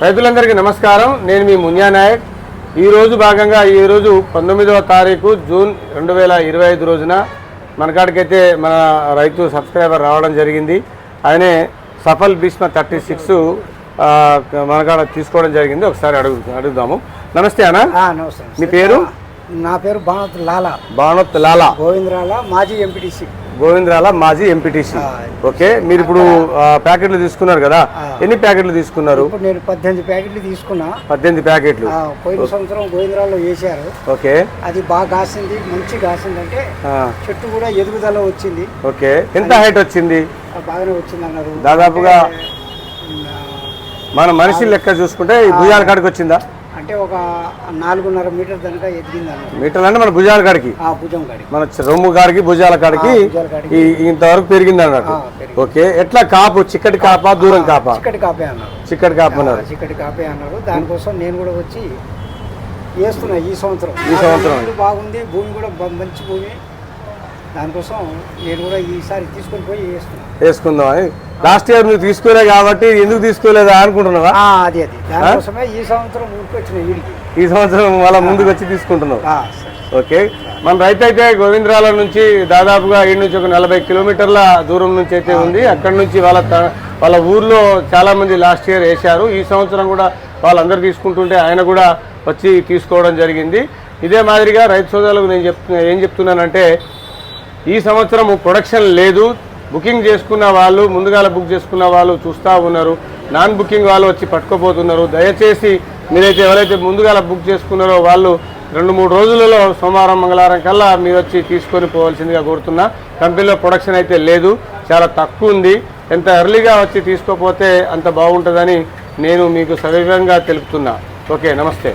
రైతులందరికీ నమస్కారం. నేను మీ మున్యా నాయక్. ఈరోజు భాగంగా ఈరోజు 19వ తారీఖు జూన్ 2025 రోజున మనకాడికైతే మన రైతు సబ్స్క్రైబర్ రావడం జరిగింది. ఆయనే సఫల్ భీష్మ 36 మనకాడ తీసుకోవడం జరిగింది. ఒకసారి అడుగుదాము. నమస్తే అన్న. నమస్తే. మీ పేరు? నా పేరు బాణోత్ లాలా. బాణోత్ లాలా. గోవిందరాల మాజీ ఎంపీటీసీ. గోవిందరాల మాజీ ఎంపీటీసీ. ఓకే, మీరు ఇప్పుడు ప్యాకెట్లు తీసుకున్నారు కదా, ఎన్ని ప్యాకెట్లు తీసుకున్నారు? ఇప్పుడు నేను 18 ప్యాకెట్లు తీసుకున్నా. 18 ప్యాకెట్లు పోయిన సంవత్సరం గోవిందరాల్లో వేశారు. ఓకే, అది బాగా కాసింది, మంచి కాసింది. అంటే చెట్టు కూడా ఎదుగుదల వచ్చింది. ఓకే, ఎంత హైట్ వచ్చింది? బాగానే వచ్చింది అన్నారు. దాదాపుగా మన మనిషి లెక్క చూసుకుంటే ఈ భుజాల కాడికి వచ్చిందా? అంటే ఒక 4.5 మీటర్ దాకా ఎదిగింది అన్నారు. మీటర్లు అంటే మన భుజాల కాడికి, భుజం కాడికి, మన రొమ్ము కాడికి, భుజాల కాడికి ఇంతవరకు పెరిగింది అన్నట్టు. ఓకే, ఎట్లా కాపు? చిక్కటి కాపా, దూరం కాపా? చిక్కటి కాపే అన్నారు. చిక్కటి కాపు అన్నారు. చిక్కటి కాపే అన్నారు. దానికోసం నేను కూడా వచ్చి వేస్తున్నా ఈ సంవత్సరం. బాగుంది, భూమి కూడా మంచి భూమి. దానికోసం నేను కూడా ఈసారి తీసుకొని పోయి వేసుకుందాం అని. లాస్ట్ ఇయర్ నువ్వు తీసుకోలే కాబట్టి ఎందుకు తీసుకోలేదా అనుకుంటున్నావా? అది దానికోసమే ఈ సంవత్సరం వచ్చిన వీడికి. ఈ సంవత్సరం వాళ్ళ ముందుకు వచ్చి తీసుకుంటున్నావు. ఓకే, మన రైతు అయితే గోవిందరాల నుంచి దాదాపుగా ఈ నుంచి ఒక 40 కిలోమీటర్ల దూరం నుంచి అయితే ఉంది. అక్కడ నుంచి వాళ్ళ ఊర్లో చాలా మంది లాస్ట్ ఇయర్ వేశారు. ఈ సంవత్సరం కూడా వాళ్ళందరూ తీసుకుంటుంటే ఆయన కూడా వచ్చి తీసుకోవడం జరిగింది. ఇదే మాదిరిగా రైతు సోదరులకు నేను ఏం చెప్తున్నానంటే, ఈ సంవత్సరం ప్రొడక్షన్ లేదు. బుకింగ్ చేసుకున్న వాళ్ళు, ముందుగాల బుక్ చేసుకున్న వాళ్ళు చూస్తూ ఉన్నారు. నాన్ బుకింగ్ వాళ్ళు వచ్చి పట్టుకోపోతున్నారు. దయచేసి మీరైతే ఎవరైతే ముందుగాల బుక్ చేసుకున్నారో వాళ్ళు 2-3 రోజులలో, సోమవారం మంగళవారం కల్లా మీరు వచ్చి తీసుకొని పోవాల్సిందిగా కోరుతున్నా. కంపెనీలో ప్రొడక్షన్ అయితే లేదు, చాలా తక్కువ ఉంది. ఎంత ఎర్లీగా వచ్చి తీసుకోపోతే అంత బాగుంటుందని నేను మీకు సవివరంగా తెలుపుతున్నా. ఓకే, నమస్తే.